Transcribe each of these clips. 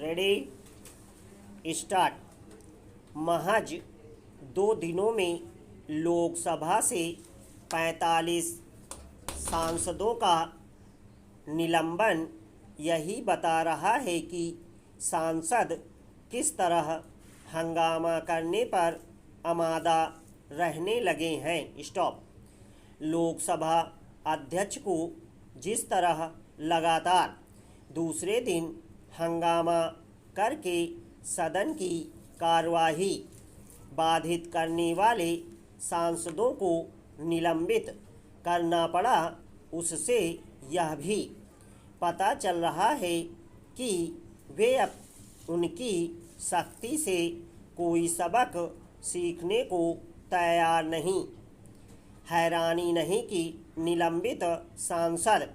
Ready start. महज 2 दिनों में लोकसभा से 45 सांसदों का निलंबन यही बता रहा है कि सांसद किस तरह हंगामा करने पर आमादा रहने लगे हैं। स्टॉप। लोकसभा अध्यक्ष को जिस तरह लगातार दूसरे दिन हंगामा करके सदन की कार्यवाही बाधित करने वाले सांसदों को निलंबित करना पड़ा, उससे यह भी पता चल रहा है कि वे अब उनकी सख्ती से कोई सबक सीखने को तैयार नहीं। हैरानी नहीं कि निलंबित सांसद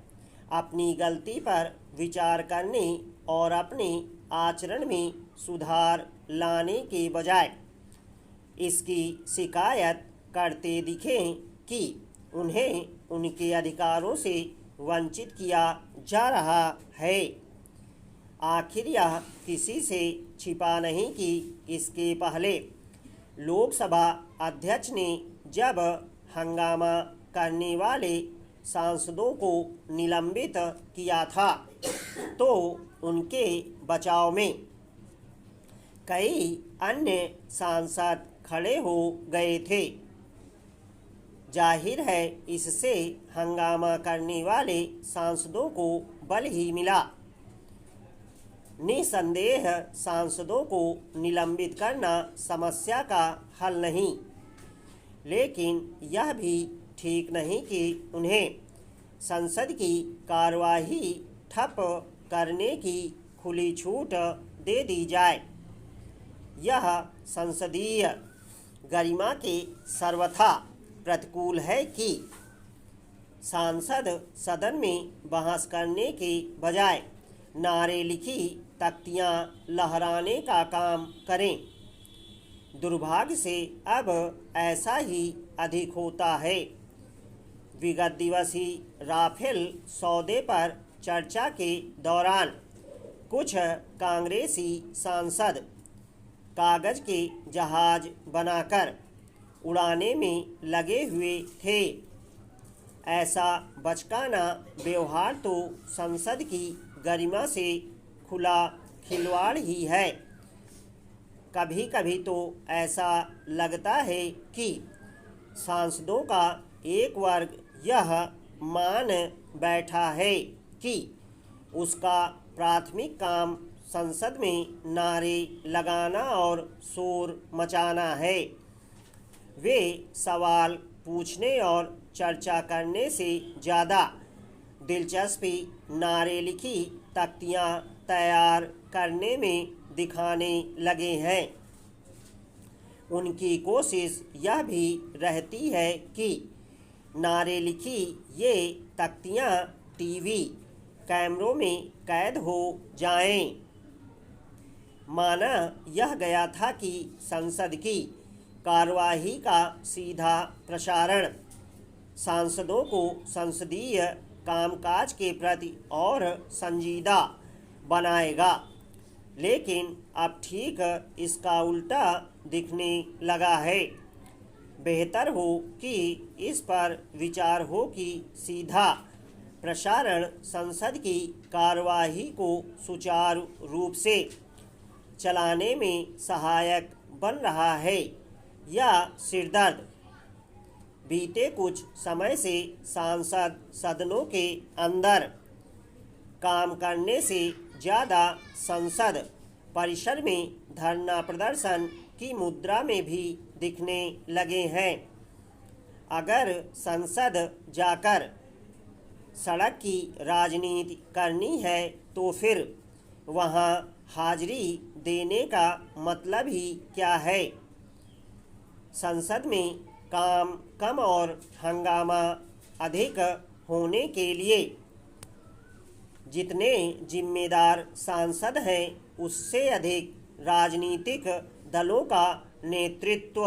अपनी गलती पर विचार करने और अपने आचरण में सुधार लाने के बजाय इसकी शिकायत करते दिखें कि उन्हें उनके अधिकारों से वंचित किया जा रहा है। आखिर यह किसी से छिपा नहीं कि इसके पहले लोकसभा अध्यक्ष ने जब हंगामा करने वाले सांसदों को निलंबित किया था तो उनके बचाव में कई अन्य सांसद खड़े हो गए थे। जाहिर है इससे हंगामा करने वाले सांसदों को बल ही मिला। निसंदेह सांसदों को निलंबित करना समस्या का हल नहीं, लेकिन यह भी ठीक नहीं कि उन्हें संसद की कार्यवाही ठप करने की खुली छूट दे दी जाए। यह संसदीय गरिमा के सर्वथा प्रतिकूल है कि सांसद सदन में बहस करने के बजाय नारे लिखी तख्तियां लहराने का काम करें। दुर्भाग्य से अब ऐसा ही अधिक होता है। विगत दिवस ही राफेल सौदे पर चर्चा के दौरान कुछ कांग्रेसी सांसद कागज के जहाज बनाकर उड़ाने में लगे हुए थे। ऐसा बचकाना व्यवहार तो संसद की गरिमा से खुला खिलवाड़ ही है। कभी कभी तो ऐसा लगता है कि सांसदों का एक वर्ग यह मान बैठा है कि उसका प्राथमिक काम संसद में नारे लगाना और शोर मचाना है। वे सवाल पूछने और चर्चा करने से ज़्यादा दिलचस्पी नारे लिखी तख्तियां तैयार करने में दिखाने लगे हैं। उनकी कोशिश यह भी रहती है कि नारे लिखी ये तख्तियां टीवी कैमरों में कैद हो जाएं। माना यह गया था कि संसद की कार्यवाही का सीधा प्रसारण सांसदों को संसदीय कामकाज के प्रति और संजीदा बनाएगा, लेकिन अब ठीक इसका उल्टा दिखने लगा है। बेहतर हो कि इस पर विचार हो कि सीधा प्रसारण संसद की कार्यवाही को सुचारू रूप से चलाने में सहायक बन रहा है या सिरदर्द। बीते कुछ समय से सांसद सदनों के अंदर काम करने से ज़्यादा संसद परिसर में धरना प्रदर्शन की मुद्रा में भी दिखने लगे हैं। अगर संसद जाकर सड़क की राजनीति करनी है तो फिर वहां हाजिरी देने का मतलब ही क्या है। संसद में काम कम और हंगामा अधिक होने के लिए जितने जिम्मेदार सांसद हैं उससे अधिक राजनीतिक दलों का नेतृत्व